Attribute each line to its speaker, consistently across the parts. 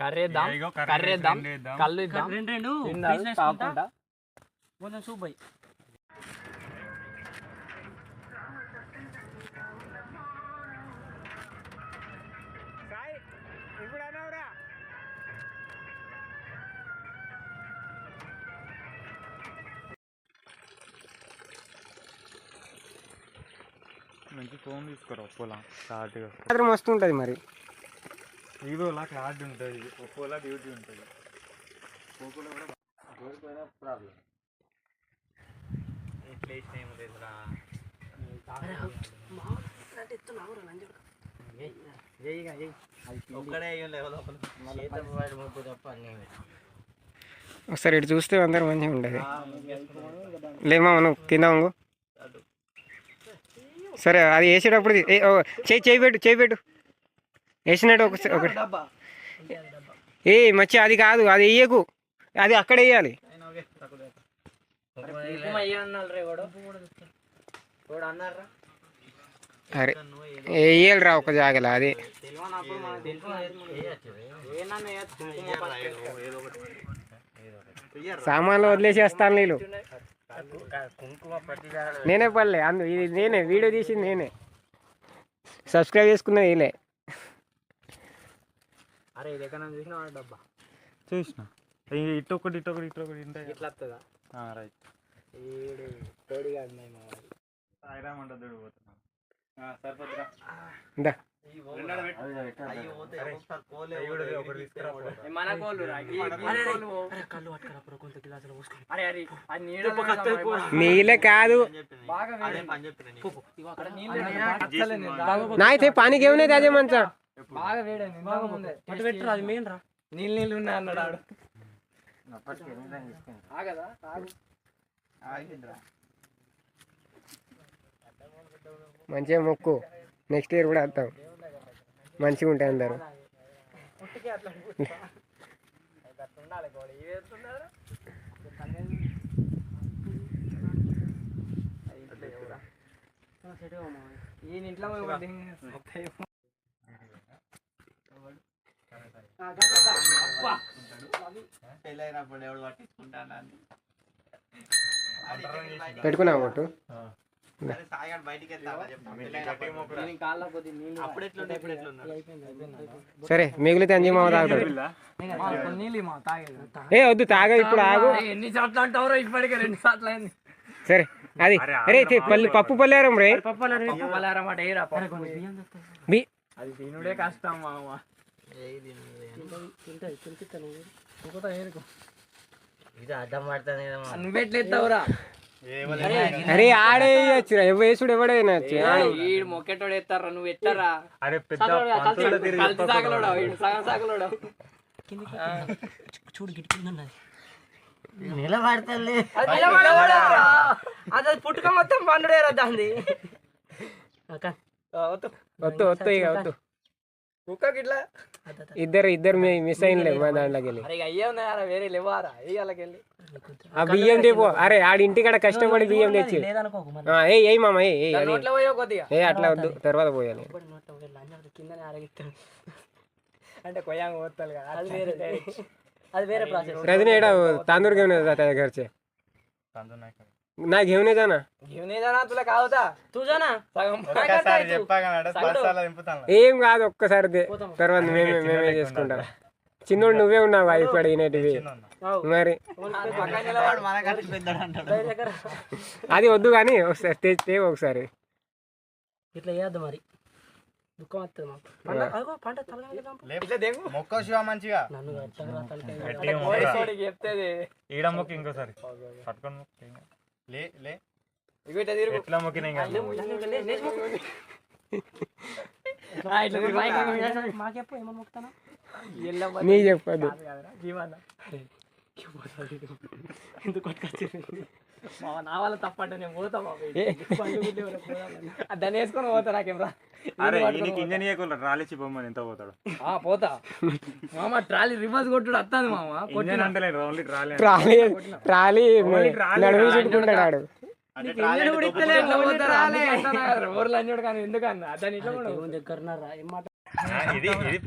Speaker 1: కర్రేద్దాం కర్రేద్దాం కళ్ళు ఇద్దాం
Speaker 2: రెండు
Speaker 1: కాకుండా
Speaker 2: కొంచెం సూప్ అయ్యి
Speaker 3: మంచి ఫోన్ తీసుకోరా ఒప్పోలా క్లారిటీగా
Speaker 4: మాత్రం మస్తు ఉంటుంది మరి.
Speaker 3: వివోలా క్లారిటీ ఉంటుంది, ఒప్పోలా బ్యూటీ ఉంటుంది. పోకోలో కూడా ప్రాబ్లం
Speaker 4: ఒకసారి ఇటు చూస్తే అందరు మంచిగా ఉండదు. లేమా మనం కింద వంగు. సరే అది వేసేటప్పుడు చేయి పెట్టు వేసినట్టు ఒకటి ఏ మచ్చి అది కాదు, అది వేయకు, అది అక్కడ వేయాలి. అరే వేయాలి రా ఒక జాగల అది సామాన్లు వదిలేసేస్తాను నీళ్ళు. నేనే పడలే ఇది నేనే వీడియో తీసింది, నేనే సబ్స్క్రైబ్ చేసుకున్నది వీలే.
Speaker 1: అరే ఇది ఎక్కడ చూసినా డబ్బా
Speaker 3: చూసిన ఇటొకటి ఇట్లా
Speaker 1: వస్తుందా?
Speaker 3: రైట్
Speaker 1: తోడిగా
Speaker 4: నీళ్ళే కాదు నాయితే పానీకి ఏమన్నా అదే మంచా
Speaker 1: బాగా వేడి అది మెయిన్ రా. నీళ్ళు ఉన్నాయి అన్నాడు ఆగదా
Speaker 4: మంచిగా మొక్కు, నెక్స్ట్ ఇయర్ కూడా వస్తాం, మంచిగా ఉంటాయి అందరు.
Speaker 1: ఈ ఇంట్లో
Speaker 4: పెట్టుకున్నావు కొట్టు. సరే మిగిలితే అంజీ మామ తాగుతాడు. ఏ వద్దు తాగ, ఇప్పుడు ఆగు.
Speaker 1: ఎన్ని సార్లు అంటావు ఇప్పటికే 2 సార్లు అయింది.
Speaker 4: సరే అది అరే పప్పు పల్లారం రే,
Speaker 1: అది తినుడే కష్టం మామ. నువ్వెట్లేస్తావురా?
Speaker 4: అరే ఆడే వచ్చురా, వేసుడు ఎవడైనా
Speaker 1: వీడు మొక్కెటోడు ఎత్తారా, నువ్వు ఎత్తారా?
Speaker 2: చూడు గిట్టుకుంది
Speaker 1: అది పుట్టుక మొత్తం పండుడేరా దాన్ని.
Speaker 4: వద్దు ఇక వద్దు.
Speaker 1: కుక్కకి
Speaker 4: ఇద్దరు మిస్ అయినలే మా దాంట్లోకి వెళ్ళి.
Speaker 1: అయ్యే ఉన్నాయారా వేరే లేవారా ఇళ్ళకెళ్ళి
Speaker 4: ఆ బియ్యం తెపో. అరే ఆడి ఇంటికాడ కష్టపడి బియ్యం తెచ్చి ఏ మామ ఏ అట్లా వద్దు, తర్వాత పోయాలి.
Speaker 1: కిందనే ఆరగిస్తాను అంటే కొయ్యాంగ పోతాను కదా,
Speaker 2: అది వేరే ప్రాసెస్.
Speaker 4: रजनी एडा तांदूर घेऊन जाता है घरचे. नाही घेऊन ये जाना.
Speaker 1: तुला काय होता तू जा ना.
Speaker 4: ఏం కాదు ఒక్కసారి తర్వాత మేమే చేసుకుంటాం. చిన్నోడు నువ్వే ఉన్నావు ఇప్పుడు ఈనేటివి మరి. అది వద్దు కానీ ఒకసారి తెస్తే ఒకసారి
Speaker 2: ఇట్లా చేయద్దు మరి, దుఃఖం వస్తుంది మాకు. పంట
Speaker 3: మొక్క శివ మంచిగా
Speaker 1: చెప్తే
Speaker 3: ఈడ మొక్క ఇంకోసారి పట్టుకొని ఎట్లా మొక్కిన
Speaker 2: మాకెప్పుడు ఏమో మొక్కుతానా
Speaker 4: నీ చెప్పదు.
Speaker 2: ఎందుకు కొట్టుకొచ్చి
Speaker 1: నా వల్ల తప్పంటే నేను పోతా దాన్ని వేసుకొని పోతా. నాకేమరా
Speaker 3: ఇంజన్ ట్రాలీ చిప్పమని ఎంత పోతాడు?
Speaker 1: పోతా మామ. ట్రాలీ రివర్స్ కొట్టుడు వస్తుంది మామ.
Speaker 4: ట్రాలీ నడుము చుట్టుకుంటాడు.
Speaker 1: ఊర్లు అన్నాడు కానీ ఎందుకన్నా దాన్ని ఇట్లా
Speaker 2: దగ్గర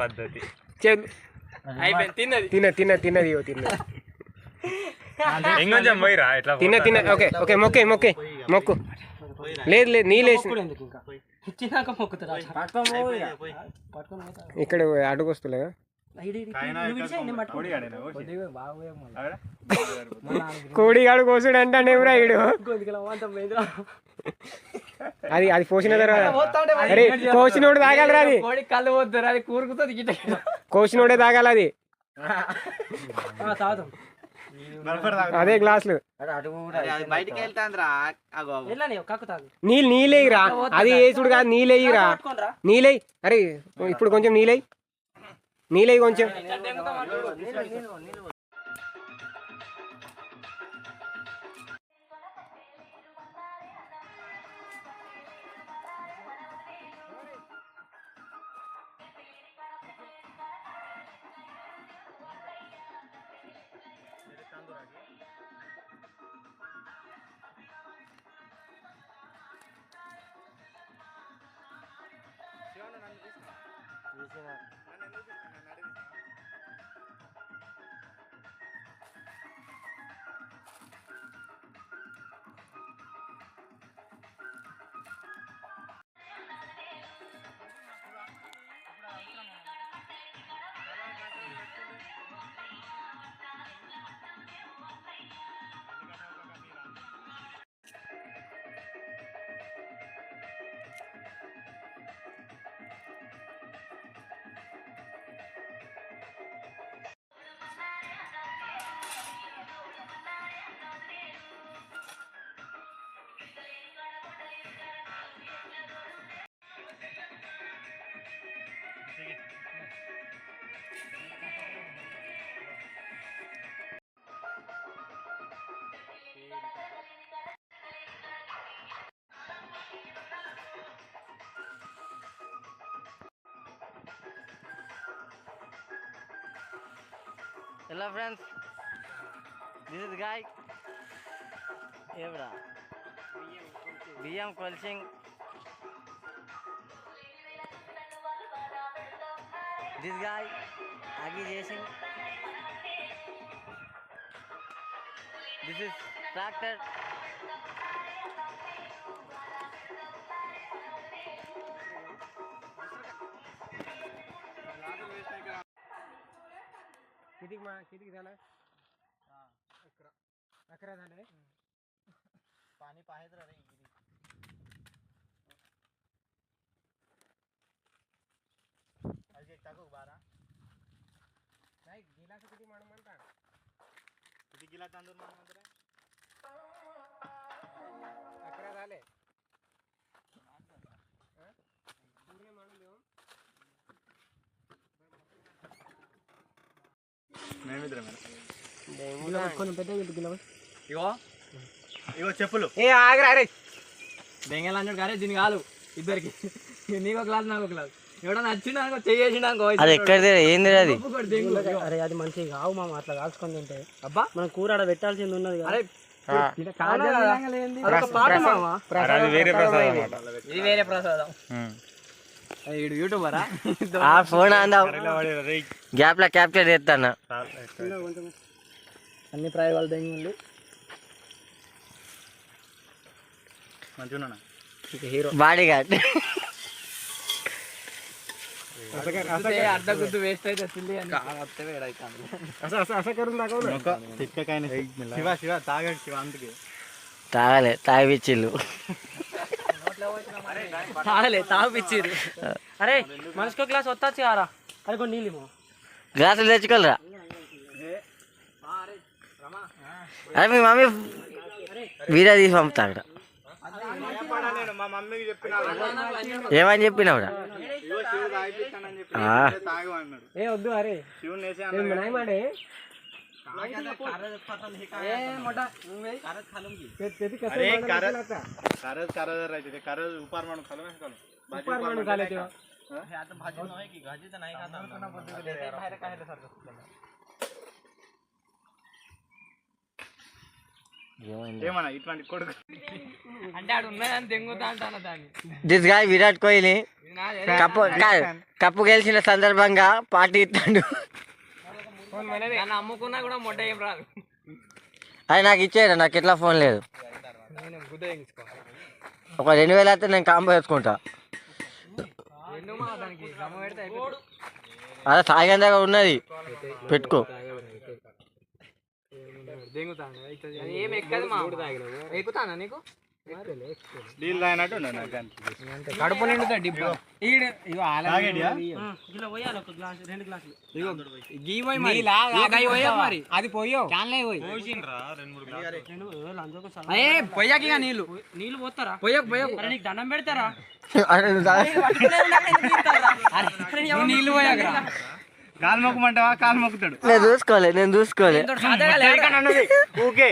Speaker 3: పద్ధతి.
Speaker 4: తిన్నది ఇగో తిన్నది
Speaker 3: ఇంకొంచెం పోయిరా ఇట్లా
Speaker 4: తిన్న ఓకే ఓకే మొక్కు లేదు నీళ్ళేసి
Speaker 2: ఇచ్చినాక మొక్కుతారా
Speaker 4: ఇక్కడ అడుగు వస్తలేదా కోడిగాడు కోసుడు అంటే ఎవరా ఇడు అది పోసిన తర్వాత అరే కోసినోడు తాగాలరా అది
Speaker 1: కళ్ళు పోతారు అది కూరుకుతుంది
Speaker 4: కోసినోడే తాగాలి అది
Speaker 2: తాగుతాం
Speaker 4: అదే గ్లాసులు
Speaker 1: బయటికి వెళ్తాంద్రా
Speaker 2: కక్కు తాగు
Speaker 4: నీళ్ళేయిరా అది వేసుడు కాదు నీళ్ళేయిరా నీళ్ళై అరే ఇప్పుడు కొంచెం నీళ్ళై కొంచెం
Speaker 1: Hello friends, this is Guy. Evra. BM Kolsing. This guy, Agi Jason. This is tractor.
Speaker 4: किती झाला 11 झाले
Speaker 1: पाणी पाहिजे रे अजून टाकू 12
Speaker 4: नाही गिलास किती माणूस म्हणतात
Speaker 3: किती गिलास तांदूळ म्हणतात रे
Speaker 4: 11 झाले पूर्ण माणूस देऊन
Speaker 3: ఇగో చెప్పులు
Speaker 4: ఏ ఆగరా రే
Speaker 1: బెంగళ అన్నాడు కానీ దీని కాదు ఇద్దరికి నీకు క్లాస్ నాకు క్లాస్ ఎవడో నచ్చిండు అనుకో చేసినాకో అది ఎక్కడిది ఏంది అది
Speaker 2: అరే అది మంచిగా కావు మామ అట్లా కాల్చుకొని తింటే అబ్బా మనం కూర ఆడ పెట్టాల్సింది ఉన్నది కదా
Speaker 1: ఇది వేరే ప్రసాదం యూట్యూబరా ఆ ఫోన్ గ్యాప్ లా క్యాప్చర్ చేస్తాను
Speaker 2: అన్ని ప్రయోగాలు తెంగి
Speaker 3: మంచిగా
Speaker 2: హీరో
Speaker 1: బాడీ గార్డ్ अर्धा गुद्दू वेस्ट అయితే తిండి అని కావస్తే వేడైతాంది
Speaker 4: असं करून दाखव ना
Speaker 3: తిక్కకాయని శివ శివ తాగాడు శివ అందుకే
Speaker 1: తాగలే తాగిపిచ్చిల్లు తాగిపిచ్చిర్రు
Speaker 2: అరే మనిషికో గ్లాస్ వస్తాச்சு ఆరా అరే కొన్ని నీళ్ళు
Speaker 1: గ్లాసులు తెచ్చుకోలేరా అరే మీ మమ్మీ వీడియో తీసి పంపుతాడు
Speaker 3: మా మమ్మీకి చెప్పినా
Speaker 1: ఏమని చెప్పినావురా
Speaker 2: ఏ వద్దు అరే
Speaker 3: శివుని
Speaker 2: మాడే
Speaker 3: उपार म्हणून ఏమన్నా ఇట్లాంటి కొడుకు
Speaker 1: అంటే ఆడు ఉన్నదని తెంగుతా అంటాను దాన్ని this guy Virat Kohli cup గెలిచిన సందర్భంగా పార్టీ ఇస్తాడు నన్ను అమ్ముకున్నా కూడా మొట్ట ఏం రాదు.
Speaker 5: అది నాకు ఇచ్చేయరా, నాకు ఎట్లా ఫోన్ లేదు.
Speaker 1: నేను గుద్ద ఎంచుకో
Speaker 5: ఒక 2000 అయితే నేను కాంబో వేసుకుంటా.
Speaker 1: ఎందుకు మా దానికి గమ్మ పెడితే అయిపోతుంది.
Speaker 5: అదే సాయం దగ్గర ఉన్నది పెట్టుకో.
Speaker 1: దెంగుతాను ఏం ఎక్కదు మా ఎక్కుతానా నీకు
Speaker 3: నీళ్ళు తాగినట్టు
Speaker 1: కడుపు నిండుతా డిబ్బా అది పోయో పొయ్యాక నీళ్ళు నీళ్ళు పోతారా పొయ్యకు పొయ్యకు నీకు దండం పెడతారా నీళ్ళు పోయాక
Speaker 3: కాలు మొక్కమంటావా? కాలు మొక్కుతాడు.
Speaker 5: నేను చూసుకోలే
Speaker 3: ఊకే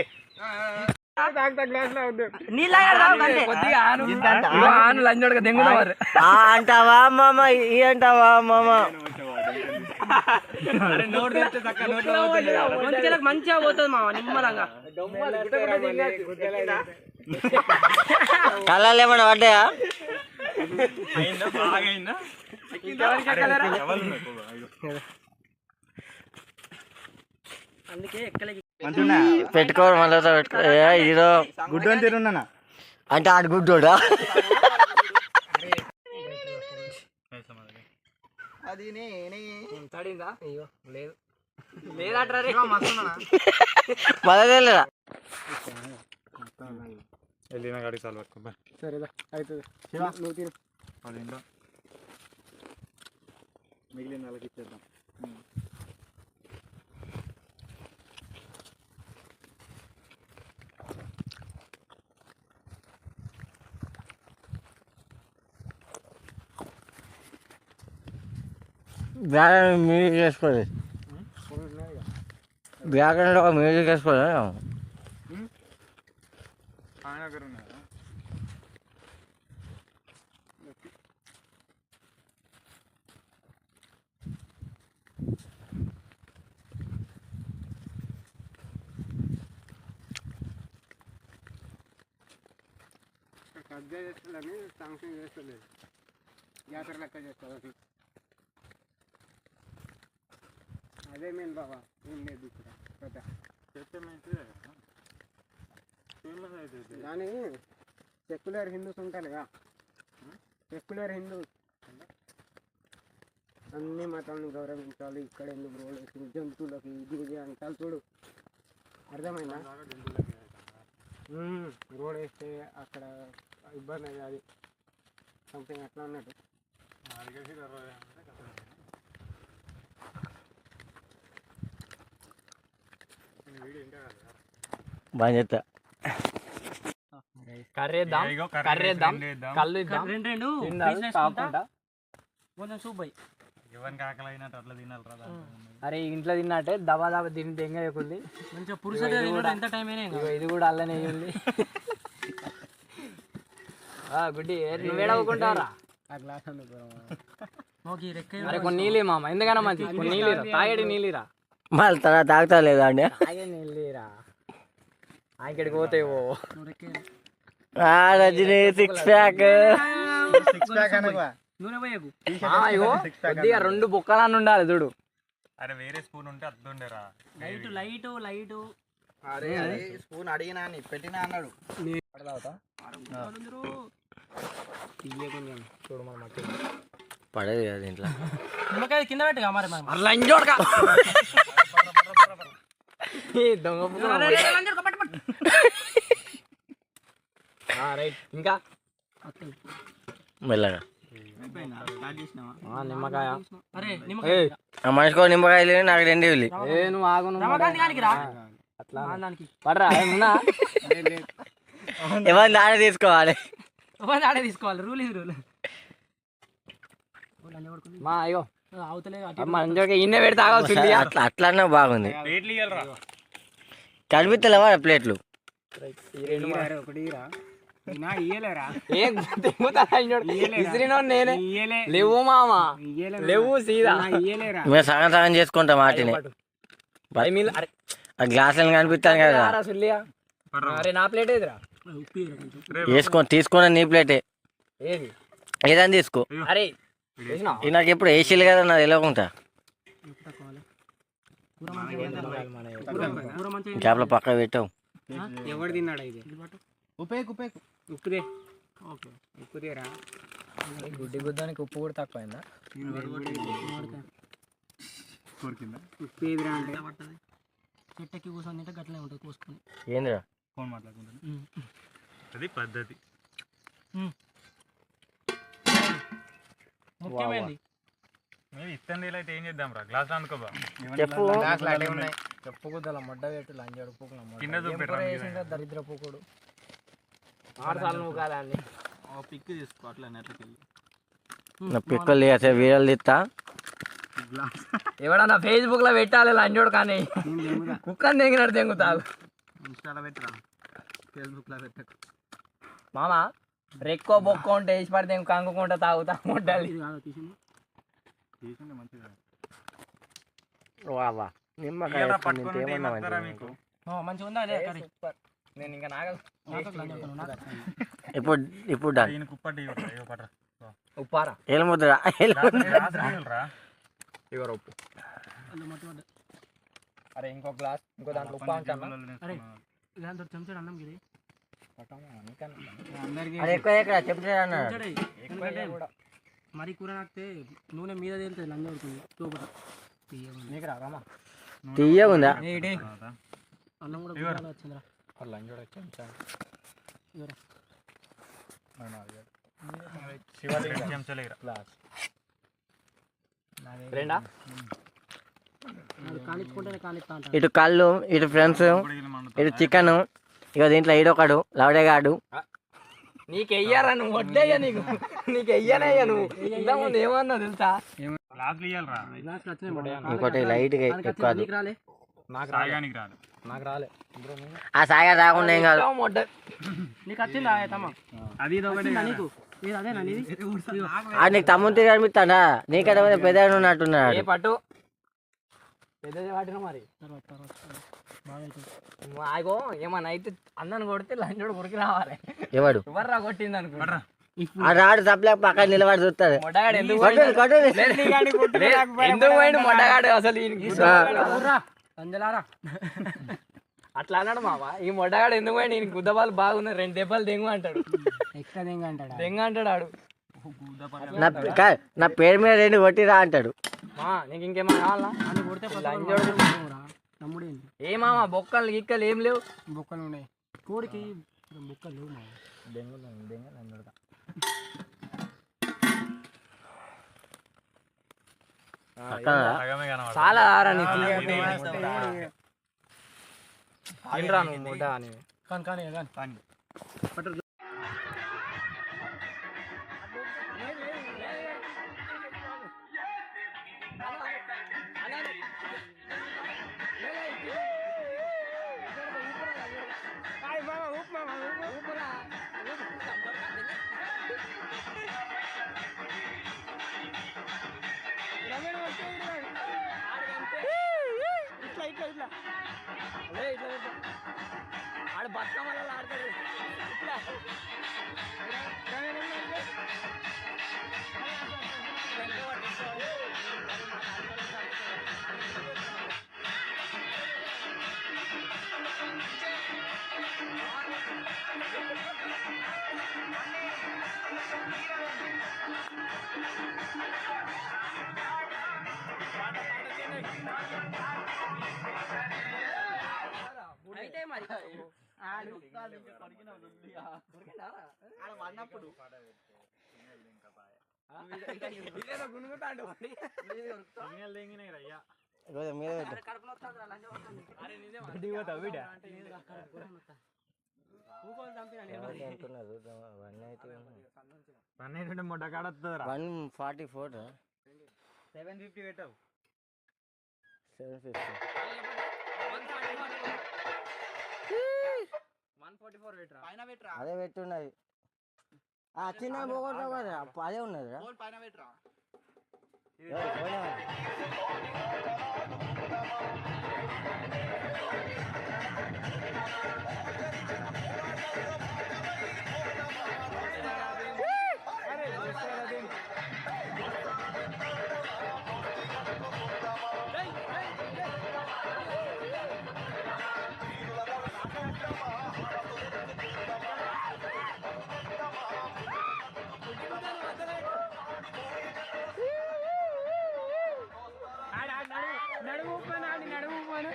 Speaker 5: అంటావా మామ, ఈ అంటావా మామ.
Speaker 2: మంచిగా పోతుంది మామ నిమ్మలంగా.
Speaker 5: కళ్ళల్లో ఏమన్నా పడ్డాయా?
Speaker 2: అందుకే ఎక్కలకి
Speaker 5: పెట్టుకోరు మళ్ళీ పెట్టుకో. హీరో
Speaker 3: గుడ్డు అని తిరున్నా
Speaker 5: అంటే ఆడు గుడ్డోడా?
Speaker 1: అది తడిందా లేదు లేదట్రా
Speaker 5: మళ్ళీ లేదా?
Speaker 3: వెళ్ళిన గాడి చాలు పట్టుకో.
Speaker 1: సరేదా అవుతుంది నువ్వు తిను.
Speaker 3: అదేంటో మిగిలిన వాళ్ళకి ఇచ్చేద్దాం.
Speaker 5: బ్యాగ్ మ్యూజిక్ వేసుకోలేదు. బ్యాగ్ అంటే ఒక మ్యూజిక్ వేసుకోలేదు.
Speaker 3: ఆయన దగ్గర ఉన్నారా?
Speaker 4: కబ్జా చేస్తుందని సాంక్షన్ చేస్తలేదు. జాతర లెక్క చేస్తుంది. అదే మెయిన్ బాబా, ఏం లేదు ఇక్కడ కథ. కానీ సెక్యులర్ హిందూస్ ఉంటారు కదా, సెక్యులర్ హిందూస్ అన్ని మతాలను గౌరవించాలి. ఇక్కడ ఎందుకు రోడ్ వేసి జంతువులకి ఇది అంటారు చూడు, అర్థమైందా? రోడ్ వేస్తే అక్కడ ఇబ్బంది అయ్యి అది సంథింగ్ అట్లా అన్నట్టు.
Speaker 5: బాగా చెప్తా.
Speaker 1: కర్రేద్దాం కర్రేద్దాం కళ్ళు ఇద్దాం
Speaker 2: రెండు కొంచెం సూప్ అయ్యి
Speaker 3: ఎవరికి ఆకలి అయినట్టు అట్లా తినాలి రా.
Speaker 1: అరే ఇంట్లో తిన్నట్టే దబా దబా తిని తెంగకుంది
Speaker 2: మంచిగా పురుషుడు ఎంత టైం అయినా
Speaker 1: ఇది కూడా అల్లనే ఉంది. గుడ్డి నువ్వేడవుకుంటావరా? అరే కొన్ని నీళ్ళు మామ, ఎందుకన్నా మంచి కొన్ని నీళ్ళు తాగేటి నీళ్ళిరా.
Speaker 5: మళ్ళీ తర్వాత తాగుతా లేదా అండి?
Speaker 1: తాగే నీళ్ళిరా ఆయనకి పోతాయి.
Speaker 5: రజనీ సిక్స్ ప్యాక్
Speaker 2: నూనె పోయకు
Speaker 1: కొద్దిగా 2 బొక్కలన్నీ ఉండాలి చూడు.
Speaker 3: అరే వేరే స్పూన్ ఉంటే అద్దుండేరా.
Speaker 2: లైట్ లైట్ లైట్
Speaker 3: అరే స్పూన్ అడిగినా పెట్టినా అన్నాడు.
Speaker 1: చూడు మన మట్టి
Speaker 5: పడేది కదా ఇంట్లో.
Speaker 2: నిమ్మకాయ కింద పెట్టుగా మరి
Speaker 1: రైట్. ఇంకా
Speaker 5: మెల్లగా
Speaker 1: నిమ్మకాయ.
Speaker 2: అరే
Speaker 5: మనిషికో నిమ్మకాయలు నాకు 2 ఇవ్వాలి.
Speaker 1: నువ్వు ఆగు అట్లా
Speaker 2: దానికి
Speaker 1: పడరా ఉన్నా
Speaker 5: ఎవరు నానే తీసుకోవాలి.
Speaker 2: ఆడే తీసుకోవాలి. రూల్ ఇది రూల్.
Speaker 1: మా అయ్యో
Speaker 2: అవతలే
Speaker 1: మంచిగా ఇన్నే పెడితే ఆగవుతుంది.
Speaker 5: అట్లా అట్లన్నా బాగుంది. కనిపిస్తలేవా ప్లేట్లు?
Speaker 1: నేనే లేవు మామ లేవు సీదా
Speaker 5: మేము సగం సగం చేసుకుంటాం వాటిని. ఆ గ్లాసులు కనిపిస్తాను కదా,
Speaker 1: అరే నా ప్లేట్ ఏదిరా
Speaker 5: తీసుకున్నా నీ ప్లేటే
Speaker 1: ఏది
Speaker 5: ఏదని తీసుకో.
Speaker 1: అరే
Speaker 5: నాకు ఎప్పుడు వేసిలు కదా, నాది వెళ్ళకుంటా.
Speaker 2: కూర మంచిగా
Speaker 5: చేపల పక్క పెట్టావు.
Speaker 4: ఎవడు తిన్నాడు ఇది?
Speaker 2: ఉప్పుదే
Speaker 4: ఓకే ఉప్పుదేరా.
Speaker 1: గుడ్డి గుద్దానికి ఉప్పు కూడా తక్కువైందా?
Speaker 4: ఉప్పు ఏదిరా అంటే
Speaker 2: చెట్టెక్కి కూర్చొని తింటే గట్లనే ఉంటుంది కోసుకొని.
Speaker 5: ఏందిరా
Speaker 3: ఫోన్ మాట్లాడుకుంటాను. అది పద్ధతి.
Speaker 2: ముఖ్యమైనది
Speaker 3: మేము ఇస్తాను నీళ్ళు అయితే ఏం చేద్దాం రా? గ్లాస్ అనుకోబా.
Speaker 5: చెప్పు.
Speaker 1: చెప్పు గుద్దల మొడ్డ పెట్టు లంజాడు పూకుల
Speaker 3: కింద చూపెట్టరా?
Speaker 1: దరిద్ర పూకుడు 6 సార్లు నువ్వు కాదా అండి? పిక్ తీసుకో అట్లా నెట్లకెళ్ళి.
Speaker 5: నా పిక్కలు అసలు వీడియోలు తీస్తా.
Speaker 1: ఎవడన్నా ఫేస్బుక్ లో పెట్టాలి లంజోడు కానీ కుక్కని తెంగినట్టు తెంగుతావు.
Speaker 3: ఇన్స్టాలో పెట్టరా? ఫేస్బుక్ లో పెట్టకు
Speaker 1: మామ. రెక్కో బొక్కో ఉంటే వేసి పడితే కంగుకుంటా తాగుతా ఉండాలి.
Speaker 3: తీసుకుంటే మంచిగా.
Speaker 5: వా నిమ్మకాయ
Speaker 3: మీకు
Speaker 2: మంచిగా ఉందా అదే కర్రీ?
Speaker 1: నేను ఇంకా నాగలు
Speaker 5: ఇప్పుడు డాన్
Speaker 3: దీనికి ఉప్పటి పట్రా.
Speaker 1: ఉప్పారా
Speaker 5: ఎలుముద్దురా
Speaker 1: ఇగో ఉప్పు. అరే ఇంకో గ్లాస్ ఇంకో దాంట్లో ఉప్పు ఉంటాను.
Speaker 2: అరే ఇలాంటి చెంచాడు అన్నం ఇది
Speaker 5: అది ఎక్కువ ఎక్కడ చెప్తాడు అన్నాడు.
Speaker 2: ఎందుకంటే మరి కూర నాకితే నూనె మీద తేలుతుంది లంజ పడుతుంది లోపల.
Speaker 1: నీకు రామా
Speaker 5: తీయగుందా?
Speaker 2: అన్నం కూడా బిర్యానీ వచ్చిందిరా.
Speaker 1: లంజోడు వచ్చి గ్లాస్ రెండా
Speaker 2: కానిచ్చుకుంటేనే కానిస్తా అంట.
Speaker 5: ఇటు కళ్ళు, ఇటు ఫ్రెండ్స్, ఇటు చికెన్. ఇక దీంట్లో ఈడొకడు లవడేగాడు.
Speaker 1: నీకు వెయ్యారా? నువ్వు వడ్డేయ్యా నీకు నీకు వెయ్యనయ్యా. నువ్వు ఇంతకుముందు ఏమన్నావు తెలుసా?
Speaker 5: ఇంకోటి లైట్గా ఎక్కువ.
Speaker 2: నీకు రాలే?
Speaker 1: నాకు రాలే.
Speaker 5: ఆ సాగా రాకుండా ఏం కాదు.
Speaker 2: నీకు వచ్చిందా తమ్మ?
Speaker 3: అది
Speaker 2: నీకు ఇది అదేనా నీది?
Speaker 5: అది నీకు తమ్ముడు తిరిగి అనిపిస్తాడా? నీకంటే పెద్ద ఉన్నట్టున్నాడు.
Speaker 1: ఏ పట్టు పెద్దది వాటిన మరి. ఆగో ఏమన్నా అయితే అన్నను కొడితే లంచోడు కొరికి రావాలి.
Speaker 5: ఎవడు
Speaker 1: ఎవర్రా కొట్టింది అనుకుంటా.
Speaker 5: ఆ రాడు సప్లై పక్కన నిలబడి చూస్తాడు.
Speaker 1: మొట్టగాడు ఎందుకు
Speaker 5: కొట్టండి.
Speaker 1: ఎందుకు పోయిండు మొట్టగాడు అసలు?
Speaker 2: అంజలారా
Speaker 1: అట్లా అన్నాడు మామ. ఈ మొట్టగాడు ఎందుకు పోయిండు? ఈయన గుద్దబాలు బాగున్నాయి 2 దెబ్బలు దెంగు అంటాడు.
Speaker 2: ఎక్కడ దెంగ అంటాడు?
Speaker 1: దెంగ అంటాడు ఆడు.
Speaker 5: నా పేరు మీద 2 కొట్టిరా అంటాడు.
Speaker 1: నీకు ఇంకేమన్నా కావాలా?
Speaker 2: కొడితే తమ్ముడు ఏంటి?
Speaker 1: ఏ మామ బొక్కలు గిక్కలు ఏం లేవు.
Speaker 2: బొక్కలు ఉన్నాయి కోడికి, బొక్కలు లేవు మామ.
Speaker 1: చాలా ఆరా నీ తినరా నువ్వు ముడ్డ అని.
Speaker 2: కానీ కానీ
Speaker 1: ఆడు బతుకమ్మల ఆడతాడు ఇట్లా. అయితే మరి అన్నప్పుడు
Speaker 3: మొట్టకాడ
Speaker 5: 144
Speaker 3: 750 పెట్టావు.
Speaker 5: 750
Speaker 1: 144 పెట్టరా?
Speaker 3: పైన పెట్టరా?
Speaker 5: అదే పెట్టున్నది. చిన్న పోగొడతావు కదా అదే ఉన్నది.
Speaker 3: పైన పెట్టరా?
Speaker 4: నడుము పోను నడుము పోను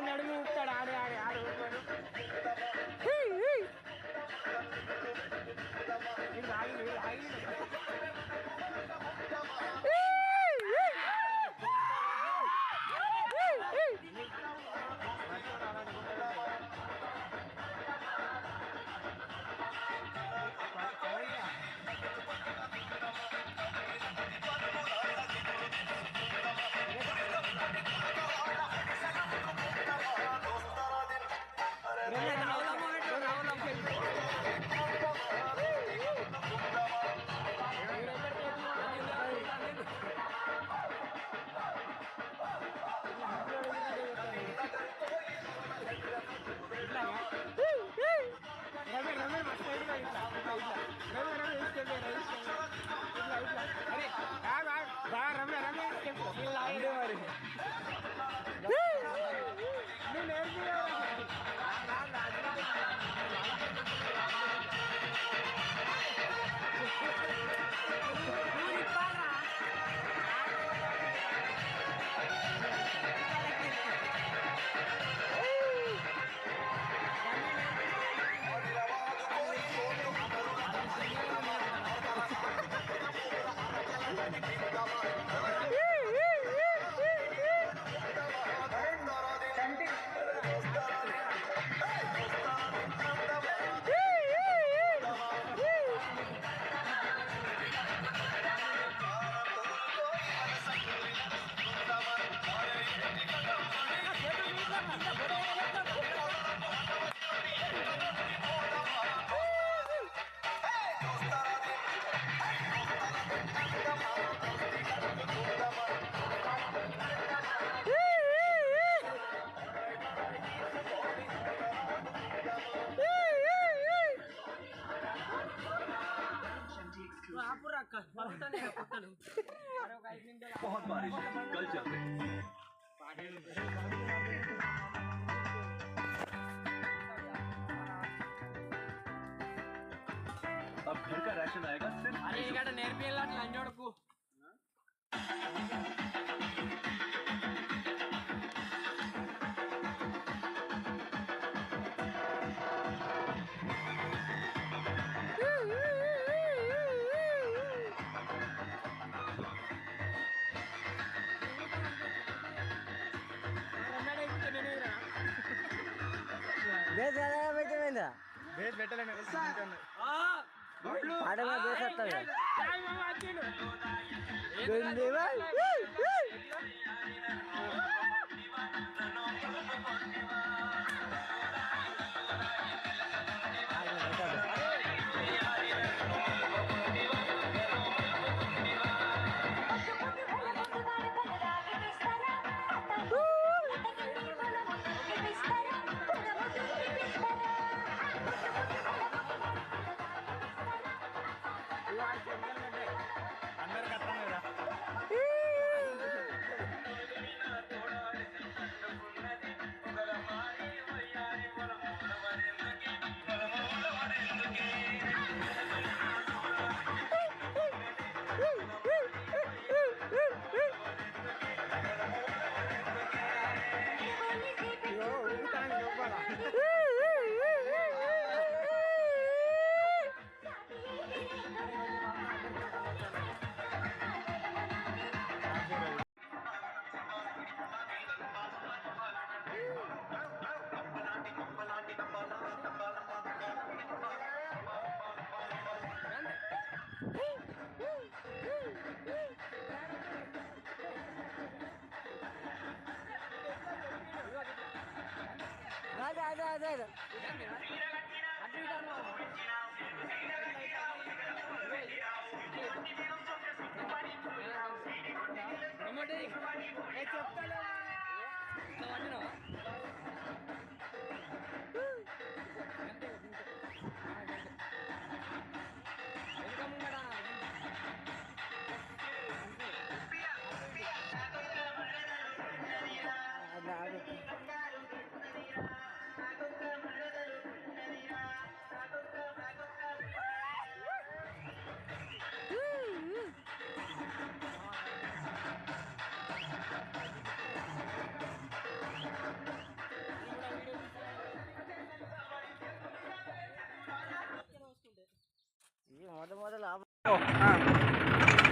Speaker 4: నడుము ఊపుతాడు ఆడే ఆడే ఆడు ఊపాడు
Speaker 6: बहुत बारिश है, कल चलते हैं। अब घर का राशन आएगा सिर्फ
Speaker 1: అరే ఇక్కడ నేర్పియాలి అట్లా లంజోడుకు
Speaker 3: బేస్ పెట్టలేను
Speaker 5: ఆడ బేస్ వస్తుంది
Speaker 3: అందరికి అర్థం కదా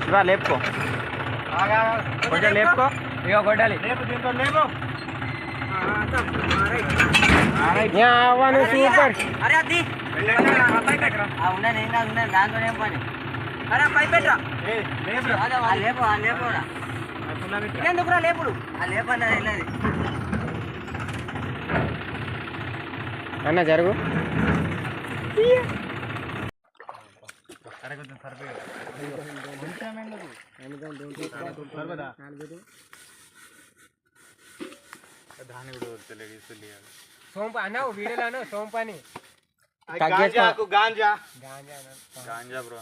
Speaker 3: శివ లేపుకో కొంచెం లేపుకో
Speaker 1: ఇక కొట్టాలి.
Speaker 4: యావను సూపర్
Speaker 5: ఉన్నాను ఏం కాదు ఉన్నాను దాంతో ఏం పని అరే పై పెట్టరా లేపు లేపురా ఎందుకురా లేపుడు లేపన్నా వెళ్ళేది
Speaker 4: అన్న జరుగు సోంప అన్న వీడియోలో అన్న సోంపని
Speaker 3: గాంజా బ్రో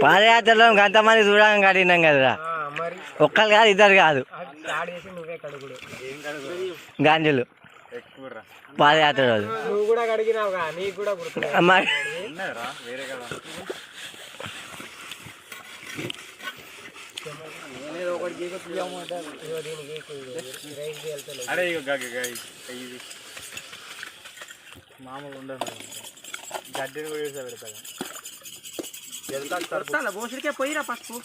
Speaker 5: పాదయాత్రలో గంతమంది చూడడం కడిగినాం కదరా
Speaker 4: మరి
Speaker 5: ఒక్కరు కాదు ఇద్దరు కాదు
Speaker 4: స్టార్ట్ చేసి నువ్వే కడుగుడు
Speaker 5: గాంజులు పాదయాత్ర రోజు
Speaker 4: నువ్వు కూడా కడిగినావుగా నీకు కూడా గుర్తు
Speaker 5: మరి
Speaker 3: వేరే కదా అరే ఇది మామూలు ఉండదు గడ్డిని కూడా వేసా పెడతా
Speaker 2: పోసిరికే పోయిరా పసుపు